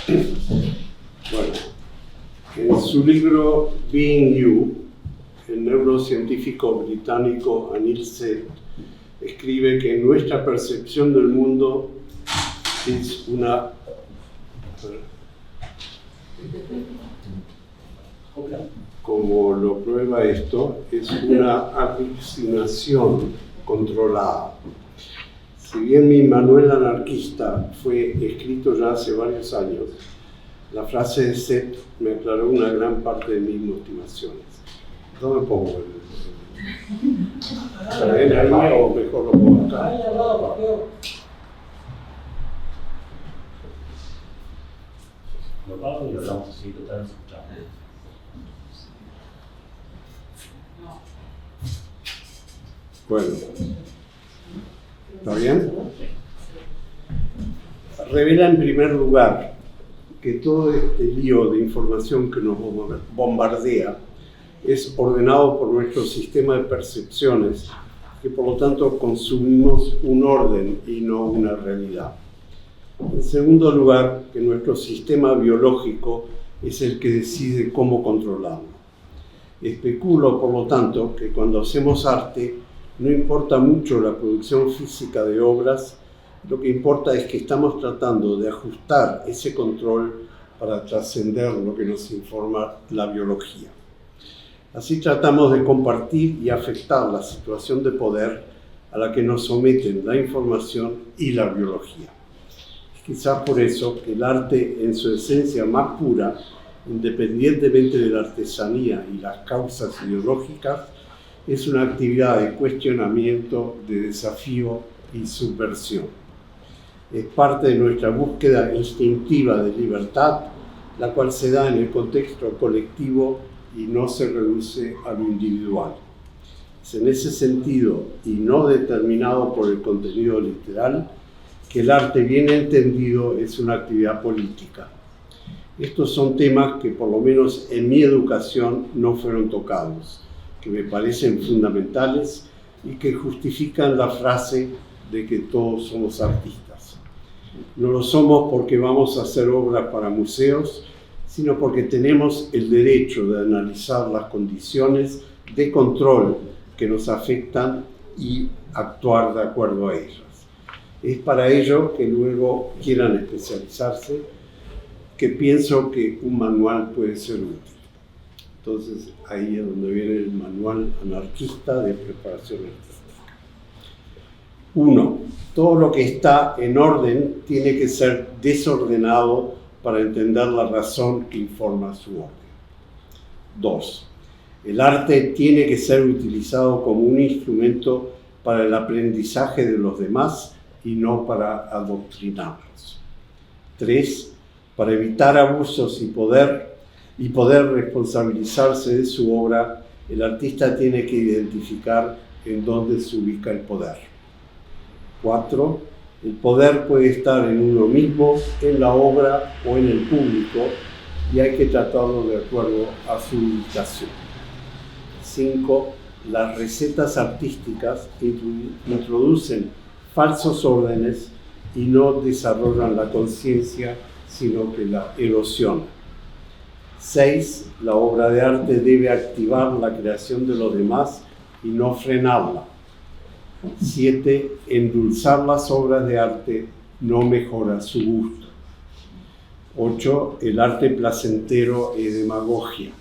Bueno, en su libro Being You, el neurocientífico británico Anil Seth escribe que nuestra percepción del mundo es una como lo prueba esto, es una alucinación controlada. Si bien mi manual anarquista fue escrito ya hace varios años, la frase de Seth me aclaró una gran parte de mis motivaciones. ¿Dónde pongo ¿Está bien ahí o mejor lo pongo acá? Lo bajo y hablamos así, total escuchamos. Bueno, ¿está bien? Revela en primer lugar que todo este lío de información que nos bombardea es ordenado por nuestro sistema de percepciones, que por lo tanto consumimos un orden y no una realidad. En segundo lugar, que nuestro sistema biológico es el que decide cómo controlarlo. Especulo, por lo tanto, que cuando hacemos arte no importa mucho la producción física de obras, lo que importa es que estamos tratando de ajustar ese control para trascender lo que nos informa la biología. Así tratamos de compartir y afectar la situación de poder a la que nos someten la información y la biología. Es quizás por eso que el arte en su esencia más pura, independientemente de la artesanía y las causas ideológicas, es una actividad de cuestionamiento, de desafío y subversión. Es parte de nuestra búsqueda instintiva de libertad, la cual se da en el contexto colectivo y no se reduce a lo individual. Es en ese sentido, y no determinado por el contenido literal, que el arte bien entendido es una actividad política. Estos son temas que, por lo menos en mi educación, no fueron tocados, que me parecen fundamentales y que justifican la frase de que todos somos artistas. No lo somos porque vamos a hacer obras para museos, sino porque tenemos el derecho de analizar las condiciones de control que nos afectan y actuar de acuerdo a ellas. Es para ello que luego quieran especializarse, que pienso que un manual puede ser útil. Entonces, ahí es donde viene el manual anarquista de preparación artística. 1. Todo lo que está en orden tiene que ser desordenado para entender la razón que informa su orden. 2. El arte tiene que ser utilizado como un instrumento para el aprendizaje de los demás y no para adoctrinarlos. 3. Para evitar abusos y poder responsabilizarse de su obra, el artista tiene que identificar en dónde se ubica el poder. 4. El poder puede estar en uno mismo, en la obra o en el público, y hay que tratarlo de acuerdo a su ubicación. 5. Las recetas artísticas introducen falsos órdenes y no desarrollan la conciencia, sino que la erosionan. 6. La obra de arte debe activar la creación de los demás y no frenarla. 7. Endulzar las obras de arte no mejora su gusto. 8. El arte placentero es demagogia.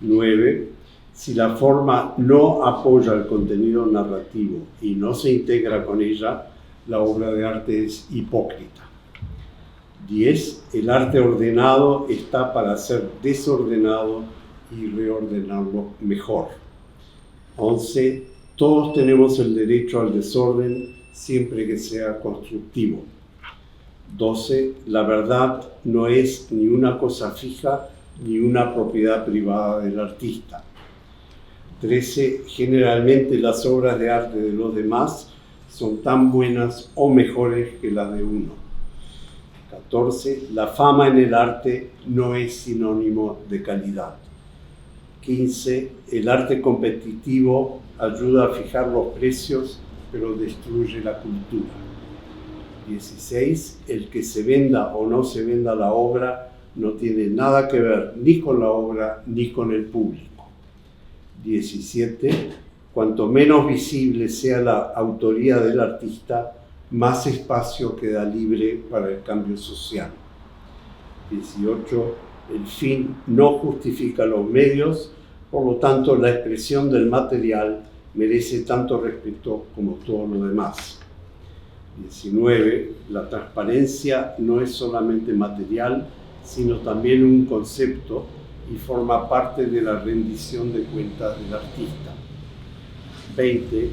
9. Si la forma no apoya el contenido narrativo y no se integra con ella, la obra de arte es hipócrita. 10. El arte ordenado está para ser desordenado y reordenarlo mejor. 11. Todos tenemos el derecho al desorden siempre que sea constructivo. 12. La verdad no es ni una cosa fija ni una propiedad privada del artista. 13. Generalmente las obras de arte de los demás son tan buenas o mejores que las de uno. 14. La fama en el arte no es sinónimo de calidad. 15. El arte competitivo ayuda a fijar los precios, pero destruye la cultura. 16. El que se venda o no se venda la obra no tiene nada que ver ni con la obra ni con el público. 17. Cuanto menos visible sea la autoría del artista, más espacio queda libre para el cambio social. 18. El fin no justifica los medios, por lo tanto la expresión del material merece tanto respeto como todo lo demás. 19. La transparencia no es solamente material, sino también un concepto y forma parte de la rendición de cuentas del artista. 20.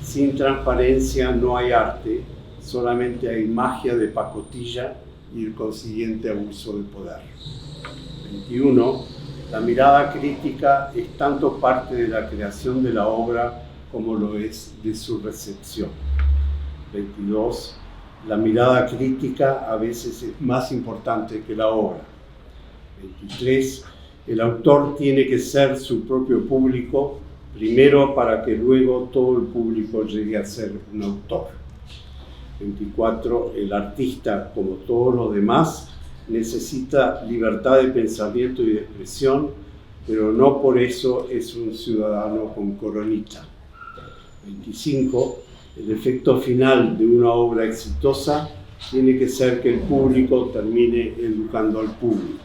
Sin transparencia no hay arte, solamente hay magia de pacotilla y el consiguiente abuso de poder. 21. La mirada crítica es tanto parte de la creación de la obra como lo es de su recepción. 22. La mirada crítica a veces es más importante que la obra. 23. El autor tiene que ser su propio público, primero para que luego todo el público llegue a ser un autor. 24. El artista, como todos los demás, necesita libertad de pensamiento y de expresión, pero no por eso es un ciudadano con coronita. 25. El efecto final de una obra exitosa tiene que ser que el público termine educando al público.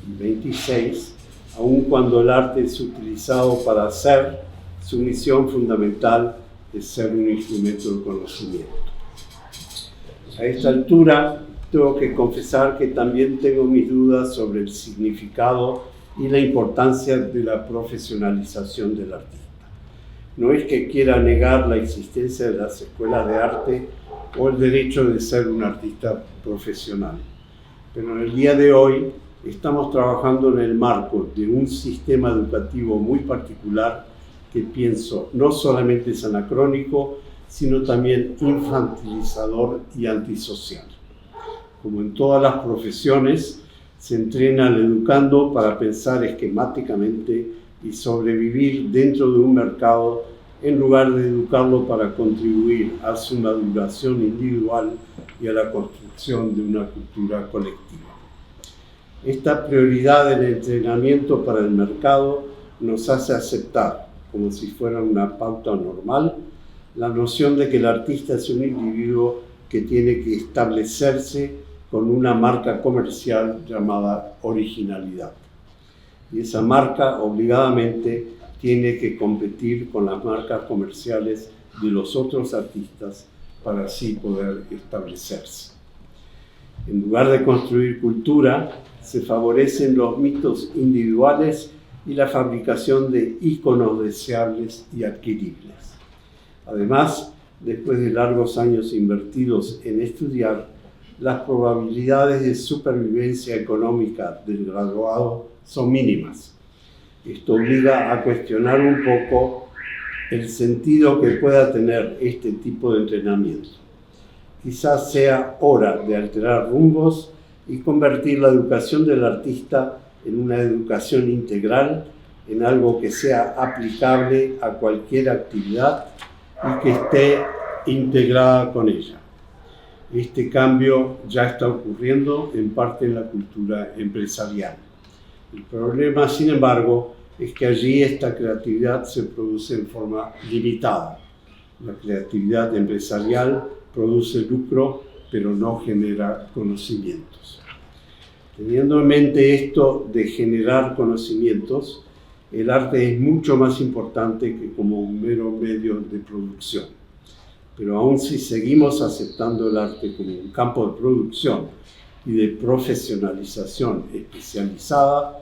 Y 26. Aun cuando el arte es utilizado para hacer, su misión fundamental es ser un instrumento de conocimiento. A esta altura, tengo que confesar que también tengo mis dudas sobre el significado y la importancia de la profesionalización del artista. No es que quiera negar la existencia de las escuelas de arte o el derecho de ser un artista profesional, pero en el día de hoy estamos trabajando en el marco de un sistema educativo muy particular que pienso no solamente es anacrónico, sino también infantilizador y antisocial. Como en todas las profesiones, se entrena al educando para pensar esquemáticamente y sobrevivir dentro de un mercado en lugar de educarlo para contribuir a su maduración individual y a la construcción de una cultura colectiva. Esta prioridad del entrenamiento para el mercado nos hace aceptar, como si fuera una pauta normal, la noción de que el artista es un individuo que tiene que establecerse con una marca comercial llamada originalidad. Y esa marca obligadamente tiene que competir con las marcas comerciales de los otros artistas para así poder establecerse. En lugar de construir cultura, se favorecen los mitos individuales y la fabricación de íconos deseables y adquiribles. Además, después de largos años invertidos en estudiar, las probabilidades de supervivencia económica del graduado son mínimas. Esto obliga a cuestionar un poco el sentido que pueda tener este tipo de entrenamiento. Quizás sea hora de alterar rumbos y convertir la educación del artista en una educación integral, en algo que sea aplicable a cualquier actividad y que esté integrada con ella. Este cambio ya está ocurriendo en parte en la cultura empresarial. El problema, sin embargo, es que allí esta creatividad se produce en forma limitada. La creatividad empresarial produce lucro, pero no genera conocimientos. Teniendo en mente esto de generar conocimientos, el arte es mucho más importante que como un mero medio de producción. Pero aun si seguimos aceptando el arte como un campo de producción y de profesionalización especializada,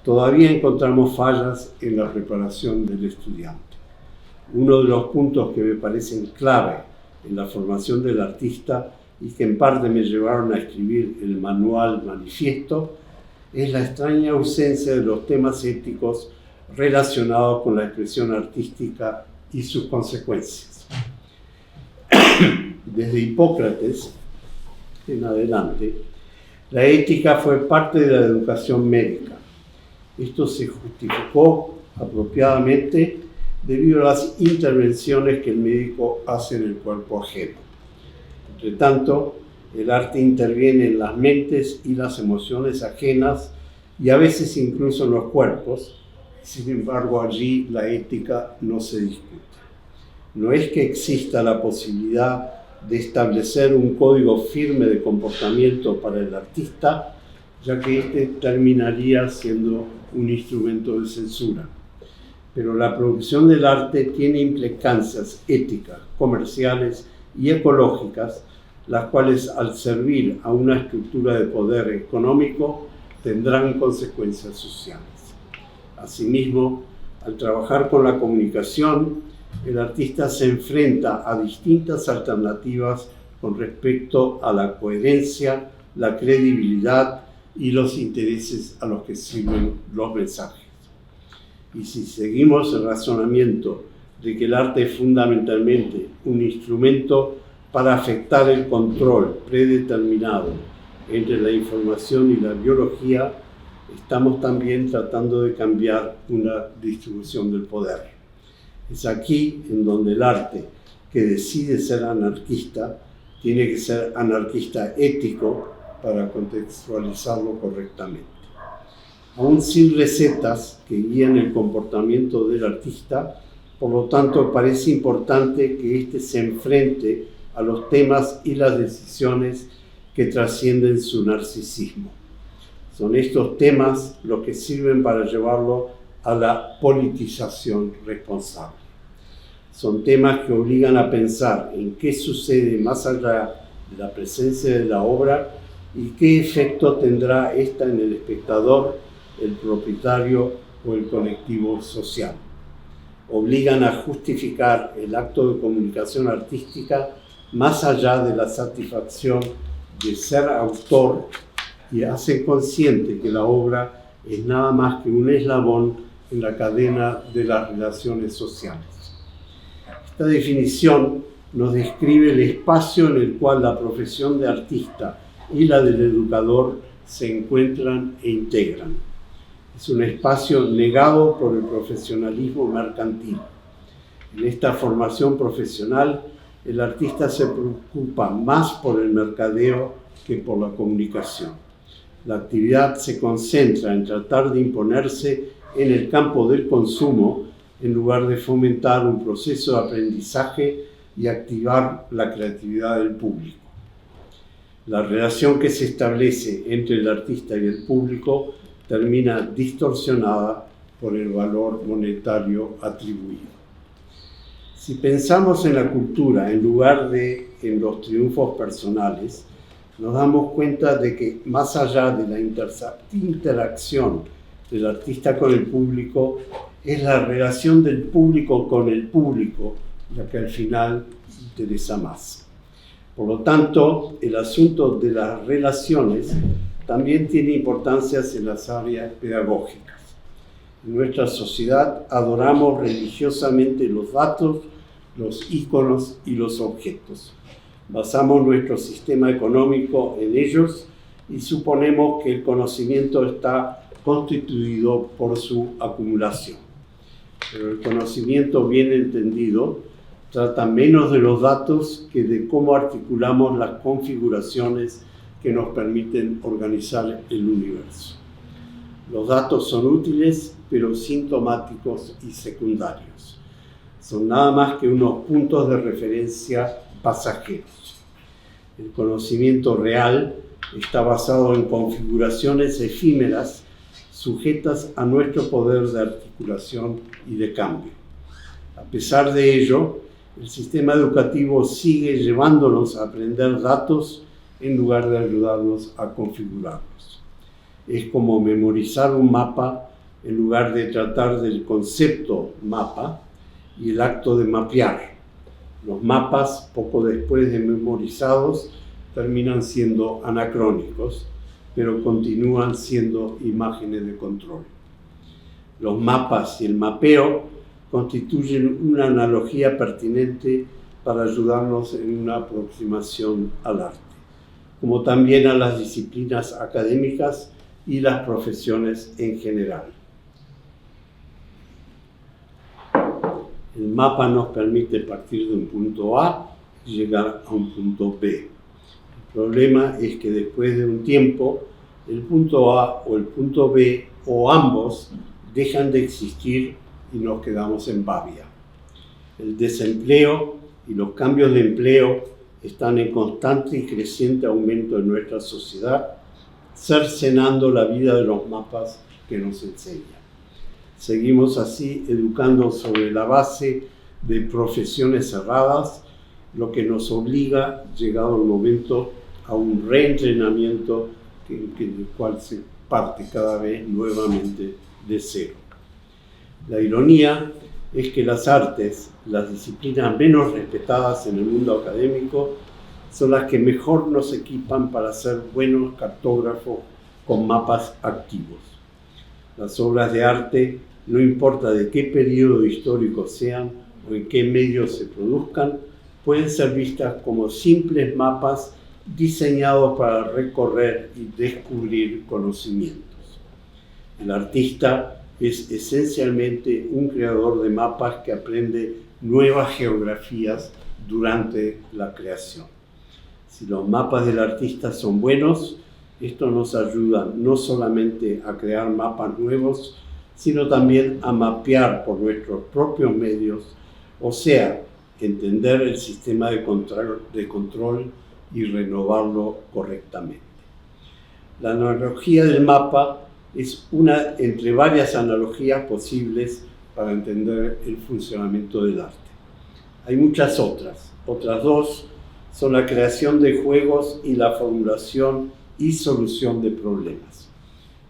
todavía encontramos fallas en la preparación del estudiante. Uno de los puntos que me parecen clave en la formación del artista y que en parte me llevaron a escribir el manual manifiesto es la extraña ausencia de los temas éticos relacionados con la expresión artística y sus consecuencias. Desde Hipócrates en adelante, la ética fue parte de la educación médica. Esto se justificó apropiadamente debido a las intervenciones que el médico hace en el cuerpo ajeno. Entre tanto, el arte interviene en las mentes y las emociones ajenas y a veces incluso en los cuerpos. Sin embargo, allí la ética no se discute. No es que exista la posibilidad de establecer un código firme de comportamiento para el artista, ya que este terminaría siendo un instrumento de censura. Pero la producción del arte tiene implicancias éticas, comerciales y ecológicas, las cuales al servir a una estructura de poder económico tendrán consecuencias sociales. Asimismo, al trabajar con la comunicación, el artista se enfrenta a distintas alternativas con respecto a la coherencia, la credibilidad y los intereses a los que sirven los mensajes. Y si seguimos el razonamiento de que el arte es fundamentalmente un instrumento para afectar el control predeterminado entre la información y la biología, estamos también tratando de cambiar una distribución del poder. Es aquí en donde el arte, que decide ser anarquista, tiene que ser anarquista ético para contextualizarlo correctamente. Aún sin recetas que guían el comportamiento del artista, por lo tanto parece importante que éste se enfrente a los temas y las decisiones que trascienden su narcisismo. Son estos temas los que sirven para llevarlo a la politización responsable. Son temas que obligan a pensar en qué sucede más allá de la presencia de la obra y qué efecto tendrá esta en el espectador, el propietario o el colectivo social. Obligan a justificar el acto de comunicación artística más allá de la satisfacción de ser autor y hacen consciente que la obra es nada más que un eslabón en la cadena de las relaciones sociales. Esta definición nos describe el espacio en el cual la profesión de artista y la del educador se encuentran e integran. Es un espacio negado por el profesionalismo mercantil. En esta formación profesional, el artista se preocupa más por el mercadeo que por la comunicación. La actividad se concentra en tratar de imponerse en el campo del consumo en lugar de fomentar un proceso de aprendizaje y activar la creatividad del público. La relación que se establece entre el artista y el público termina distorsionada por el valor monetario atribuido. Si pensamos en la cultura en lugar de en los triunfos personales, nos damos cuenta de que más allá de la interacción del artista con el público, es la relación del público con el público la que al final interesa más. Por lo tanto, el asunto de las relaciones también tiene importancia en las áreas pedagógicas. En nuestra sociedad adoramos religiosamente los datos, los íconos y los objetos. Basamos nuestro sistema económico en ellos y suponemos que el conocimiento está constituido por su acumulación. Pero el conocimiento bien entendido trata menos de los datos que de cómo articulamos las configuraciones que nos permiten organizar el universo. Los datos son útiles, pero sintomáticos y secundarios. Son nada más que unos puntos de referencia pasajeros. El conocimiento real está basado en configuraciones efímeras sujetas a nuestro poder de articulación y de cambio. A pesar de ello, el sistema educativo sigue llevándonos a aprender datos en lugar de ayudarnos a configurarlos. Es como memorizar un mapa en lugar de tratar del concepto mapa y el acto de mapear. Los mapas, poco después de memorizados, terminan siendo anacrónicos, pero continúan siendo imágenes de control. Los mapas y el mapeo constituyen una analogía pertinente para ayudarnos en una aproximación al arte, como también a las disciplinas académicas y las profesiones en general. El mapa nos permite partir de un punto A y llegar a un punto B. El problema es que después de un tiempo, el punto A o el punto B o ambos dejan de existir y nos quedamos en babia. El desempleo y los cambios de empleo están en constante y creciente aumento en nuestra sociedad, cercenando la vida de los mapas que nos enseñan. Seguimos así educando sobre la base de profesiones cerradas, lo que nos obliga, llegado el momento, a un reentrenamiento del cual se parte cada vez nuevamente de cero. La ironía es que las artes, las disciplinas menos respetadas en el mundo académico, son las que mejor nos equipan para ser buenos cartógrafos con mapas activos. Las obras de arte, no importa de qué periodo histórico sean o en qué medios se produzcan, pueden ser vistas como simples mapas diseñados para recorrer y descubrir conocimientos. El artista es esencialmente un creador de mapas que aprende nuevas geografías durante la creación. Si los mapas del artista son buenos, esto nos ayuda no solamente a crear mapas nuevos, sino también a mapear por nuestros propios medios, o sea, entender el sistema de control y renovarlo correctamente. La analogía del mapa es una entre varias analogías posibles para entender el funcionamiento del arte. Hay muchas otras. Otras dos son la creación de juegos y la formulación y solución de problemas.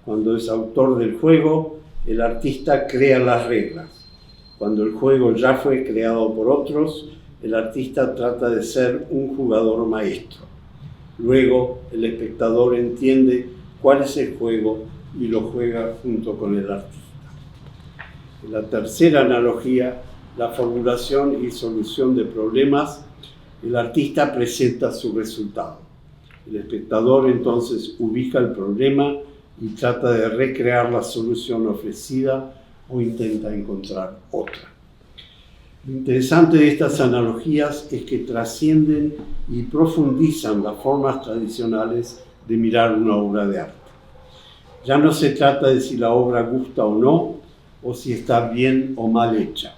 Cuando es autor del juego, el artista crea las reglas. Cuando el juego ya fue creado por otros, el artista trata de ser un jugador maestro. Luego, el espectador entiende cuál es el juego y lo juega junto con el artista. En la tercera analogía, la formulación y solución de problemas, el artista presenta su resultado. El espectador entonces ubica el problema y trata de recrear la solución ofrecida o intenta encontrar otra. Lo interesante de estas analogías es que trascienden y profundizan las formas tradicionales de mirar una obra de arte. Ya no se trata de si la obra gusta o no, o si está bien o mal hecha.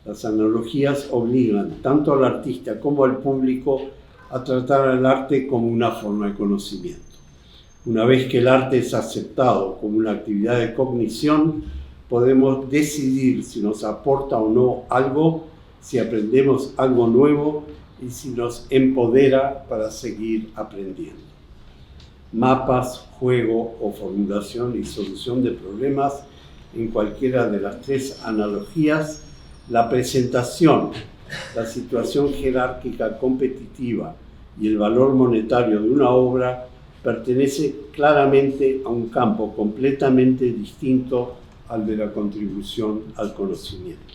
Las analogías obligan tanto al artista como al público a tratar al arte como una forma de conocimiento. Una vez que el arte es aceptado como una actividad de cognición, podemos decidir si nos aporta o no algo, si aprendemos algo nuevo y si nos empodera para seguir aprendiendo. Mapas, juego o formulación y solución de problemas, en cualquiera de las tres analogías, la presentación, la situación jerárquica competitiva y el valor monetario de una obra pertenece claramente a un campo completamente distinto al de la contribución al conocimiento.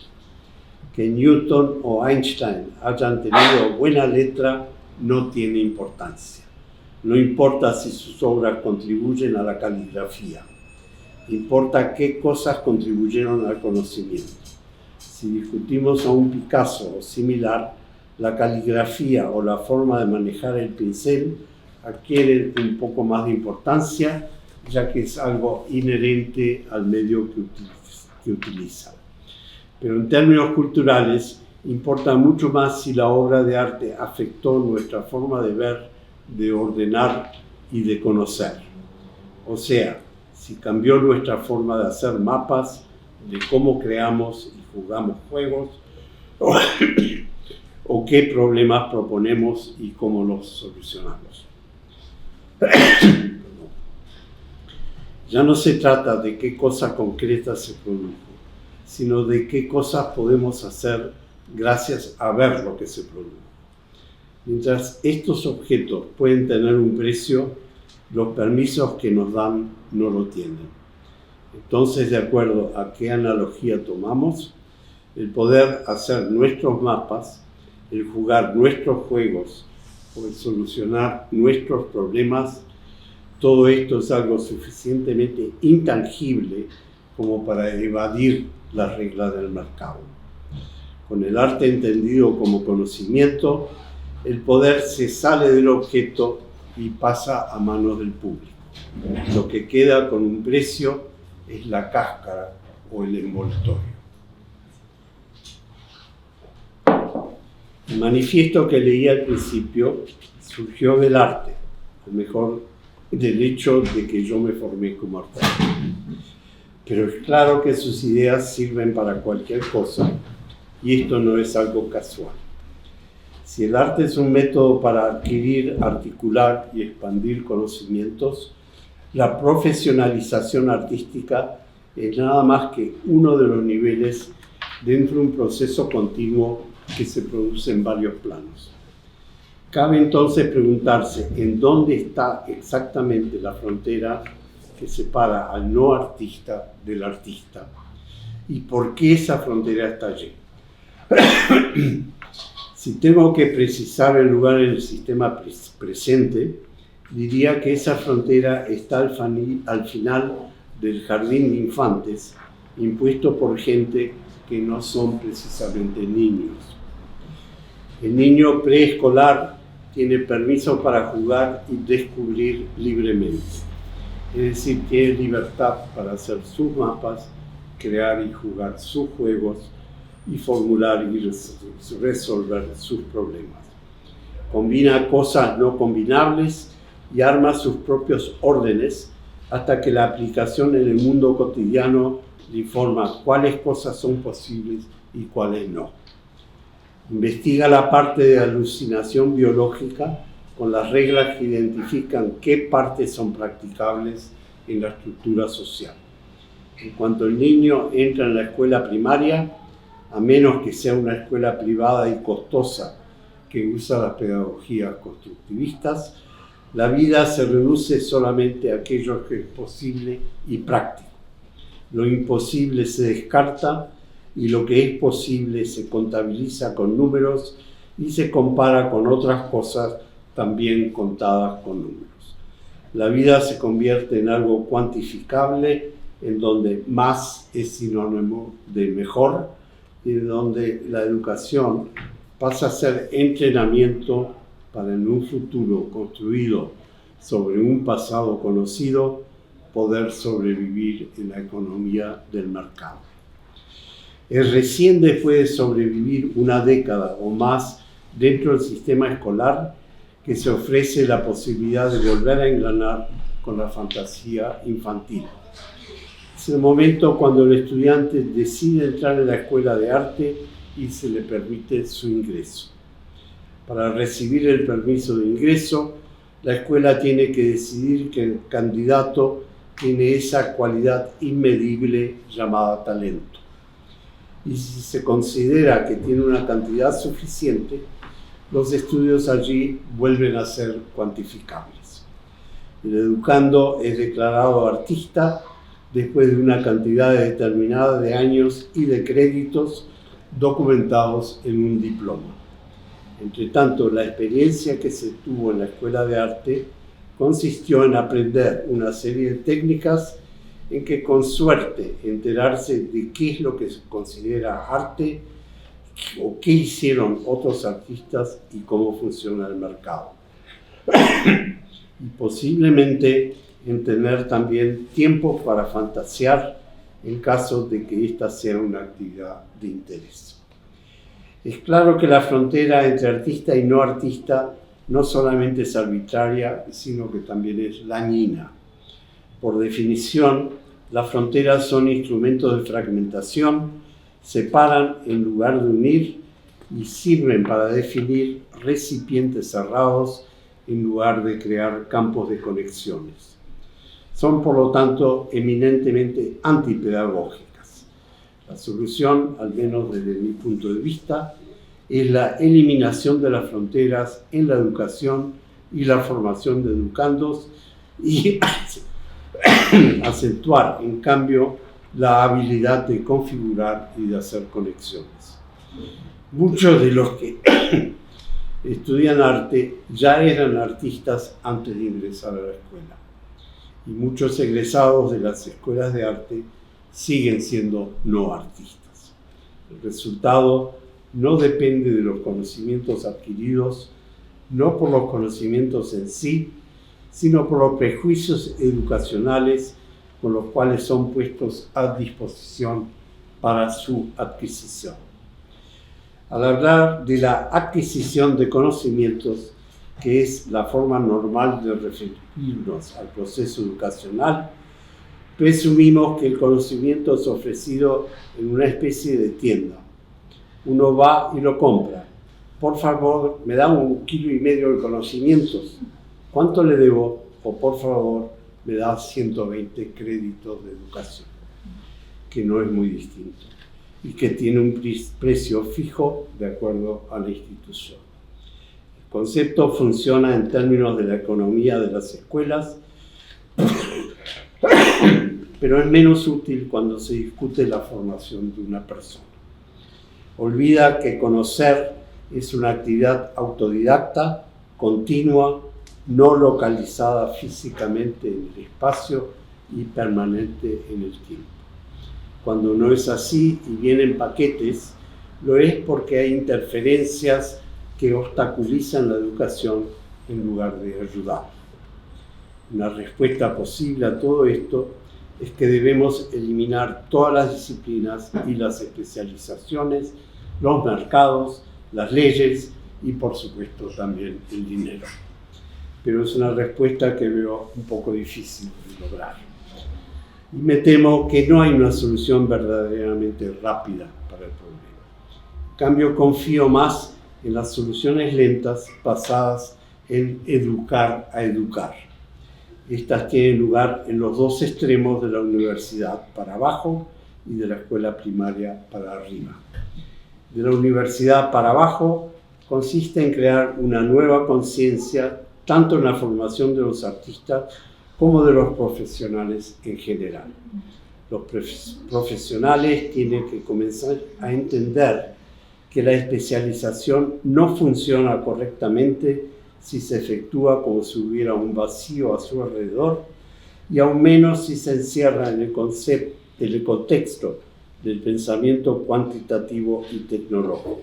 Que Newton o Einstein hayan tenido buena letra no tiene importancia. No importa si sus obras contribuyen a la caligrafía. Importa qué cosas contribuyeron al conocimiento. Si discutimos a un Picasso o similar, la caligrafía o la forma de manejar el pincel adquiere un poco más de importancia, ya que es algo inherente al medio que utiliza. Pero en términos culturales, importa mucho más si la obra de arte afectó nuestra forma de ver, de ordenar y de conocer. O sea, si cambió nuestra forma de hacer mapas, de cómo creamos y jugamos juegos, o qué problemas proponemos y cómo los solucionamos. Ya no se trata de qué cosa concreta se produjo, sino de qué cosas podemos hacer gracias a ver lo que se produjo. Mientras estos objetos pueden tener un precio, los permisos que nos dan no lo tienen. Entonces, de acuerdo a qué analogía tomamos, el poder hacer nuestros mapas, el jugar nuestros juegos o el solucionar nuestros problemas, todo esto es algo suficientemente intangible como para evadir las reglas del mercado. Con el arte entendido como conocimiento, el poder se sale del objeto y pasa a manos del público. Lo que queda con un precio es la cáscara o el envoltorio. El manifiesto que leí al principio surgió del arte, o mejor, del hecho de que yo me formé como artista. Pero es claro que sus ideas sirven para cualquier cosa, y esto no es algo casual. Si el arte es un método para adquirir, articular y expandir conocimientos, la profesionalización artística es nada más que uno de los niveles dentro de un proceso continuo que se produce en varios planos. Cabe entonces preguntarse en dónde está exactamente la frontera que separa al no artista del artista y por qué esa frontera está allí. Si tengo que precisar el lugar en el sistema presente, diría que esa frontera está al final del jardín de infantes, impuesto por gente que no son precisamente niños. El niño preescolar tiene permiso para jugar y descubrir libremente. Es decir, tiene libertad para hacer sus mapas, crear y jugar sus juegos y formular y resolver sus problemas. Combina cosas no combinables y arma sus propios órdenes hasta que la aplicación en el mundo cotidiano le informa cuáles cosas son posibles y cuáles no. Investiga la parte de alucinación biológica con las reglas que identifican qué partes son practicables en la estructura social. En cuanto el niño entra en la escuela primaria, a menos que sea una escuela privada y costosa que usa las pedagogías constructivistas, la vida se reduce solamente a aquello que es posible y práctico. Lo imposible se descarta y lo que es posible se contabiliza con números y se compara con otras cosas también contadas con números. La vida se convierte en algo cuantificable, en donde más es sinónimo de mejor y donde la educación pasa a ser entrenamiento para en un futuro construido sobre un pasado conocido poder sobrevivir en la economía del mercado. Es recién después de sobrevivir una década o más dentro del sistema escolar que se ofrece la posibilidad de volver a engranar con la fantasía infantil. Es el momento cuando el estudiante decide entrar en la escuela de arte y se le permite su ingreso. Para recibir el permiso de ingreso, la escuela tiene que decidir que el candidato tiene esa cualidad inmedible llamada talento. Y si se considera que tiene una cantidad suficiente, los estudios allí vuelven a ser cuantificables. El educando es declarado artista después de una cantidad determinada de años y de créditos documentados en un diploma. Entre tanto, la experiencia que se tuvo en la escuela de arte consistió en aprender una serie de técnicas en que con suerte enterarse de qué es lo que se considera arte o qué hicieron otros artistas y cómo funciona el mercado. Y posiblemente en tener también tiempo para fantasear en caso de que esta sea una actividad de interés. Es claro que la frontera entre artista y no artista no solamente es arbitraria, sino que también es dañina. Por definición, las fronteras son instrumentos de fragmentación, separan en lugar de unir y sirven para definir recipientes cerrados en lugar de crear campos de conexiones. Son, por lo tanto, eminentemente antipedagógicas. La solución, al menos desde mi punto de vista, es la eliminación de las fronteras en la educación y la formación de educandos y acentuar, en cambio, la habilidad de configurar y de hacer conexiones. Muchos de los que estudian arte ya eran artistas antes de ingresar a la escuela. Y muchos egresados de las escuelas de arte siguen siendo no artistas. El resultado no depende de los conocimientos adquiridos, no por los conocimientos en sí, sino por los prejuicios educacionales con los cuales son puestos a disposición para su adquisición. Al hablar de la adquisición de conocimientos, que es la forma normal de referirnos al proceso educacional, presumimos que el conocimiento es ofrecido en una especie de tienda. Uno va y lo compra. Por favor, me da 1,5 kilos de conocimientos. ¿Cuánto le debo? O por favor, me da 120 créditos de educación, que no es muy distinto y que tiene un precio fijo de acuerdo a la institución. El concepto funciona en términos de la economía de las escuelas, pero es menos útil cuando se discute la formación de una persona. Olvida que conocer es una actividad autodidacta, continua, no localizada físicamente en el espacio y permanente en el tiempo. Cuando no es así y vienen paquetes, lo es porque hay interferencias que obstaculizan la educación en lugar de ayudar. Una respuesta posible a todo esto es que debemos eliminar todas las disciplinas y las especializaciones, los mercados, las leyes y, por supuesto, también el dinero. Pero es una respuesta que veo un poco difícil de lograr. Y me temo que no hay una solución verdaderamente rápida para el problema. En cambio, confío más en las soluciones lentas basadas en educar a educar. Estas tienen lugar en los dos extremos de la universidad para abajo y de la escuela primaria para arriba. De la universidad para abajo consiste en crear una nueva conciencia tanto en la formación de los artistas como de los profesionales en general. Los profesionales tienen que comenzar a entender que la especialización no funciona correctamente si se efectúa como si hubiera un vacío a su alrededor y aún menos si se encierra en el contexto del pensamiento cuantitativo y tecnológico.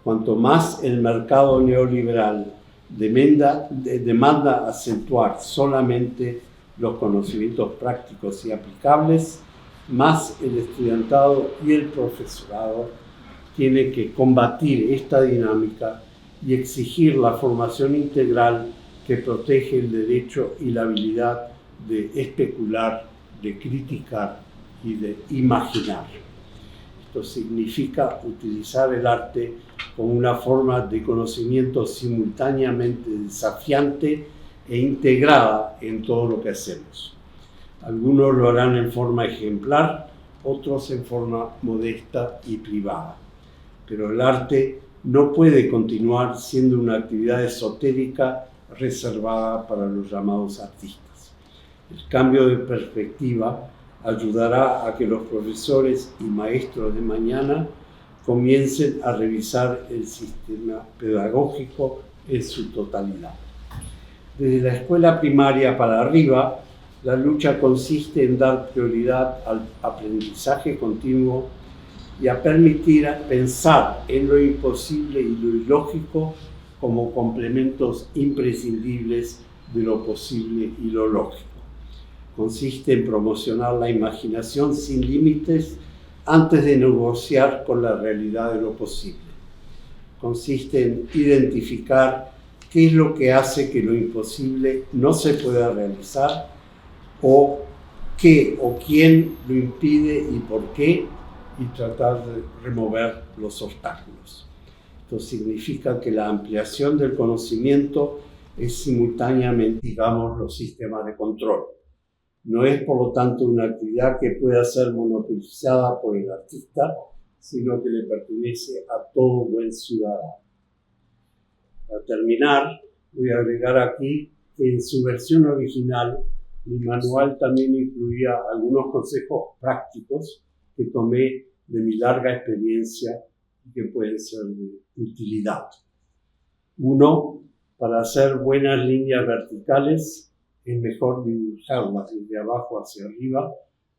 Cuanto más el mercado neoliberal demanda acentuar solamente los conocimientos prácticos y aplicables, más el estudiantado y el profesorado tiene que combatir esta dinámica y exigir la formación integral que protege el derecho y la habilidad de especular, de criticar y de imaginar. Esto significa utilizar el arte como una forma de conocimiento simultáneamente desafiante e integrada en todo lo que hacemos. Algunos lo harán en forma ejemplar, otros en forma modesta y privada. Pero el arte no puede continuar siendo una actividad esotérica reservada para los llamados artistas. El cambio de perspectiva ayudará a que los profesores y maestros de mañana comiencen a revisar el sistema pedagógico en su totalidad. Desde la escuela primaria para arriba, la lucha consiste en dar prioridad al aprendizaje continuo y a permitir pensar en lo imposible y lo ilógico como complementos imprescindibles de lo posible y lo lógico. Consiste en promocionar la imaginación sin límites antes de negociar con la realidad de lo posible. Consiste en identificar qué es lo que hace que lo imposible no se pueda realizar o qué o quién lo impide y por qué, y tratar de remover los obstáculos. Esto significa que la ampliación del conocimiento es simultáneamente, digamos, los sistemas de control. No es, por lo tanto, una actividad que pueda ser monopolizada por el artista, sino que le pertenece a todo buen ciudadano. Para terminar, voy a agregar aquí que en su versión original, mi manual también incluía algunos consejos prácticos que tomé de mi larga experiencia y que pueden ser de utilidad. 1. Para hacer buenas líneas verticales, es mejor dibujarlas desde abajo hacia arriba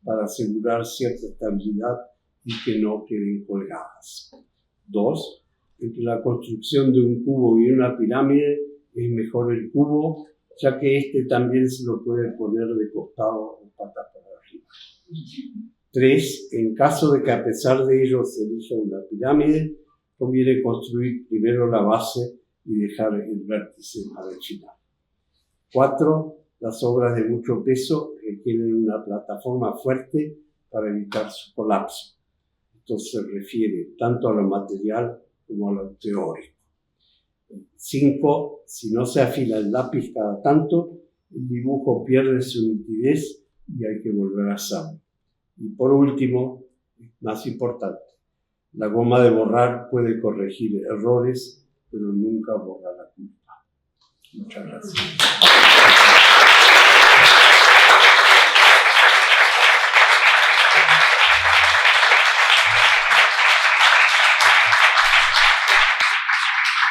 para asegurar cierta estabilidad y que no queden colgadas. 2. Entre la construcción de un cubo y una pirámide, es mejor el cubo ya que este también se lo puede poner de costado o patas para arriba. 3. En caso de que a pesar de ello se elija una pirámide, conviene construir primero la base y dejar el vértice para el final. 4. Las obras de mucho peso requieren una plataforma fuerte para evitar su colapso. Esto se refiere tanto a lo material como a lo teórico. 5. Si no se afila el lápiz cada tanto, el dibujo pierde su nitidez y hay que volver a hacerlo. Y por último, más importante, la goma de borrar puede corregir errores, pero nunca borra la culpa. Muchas gracias.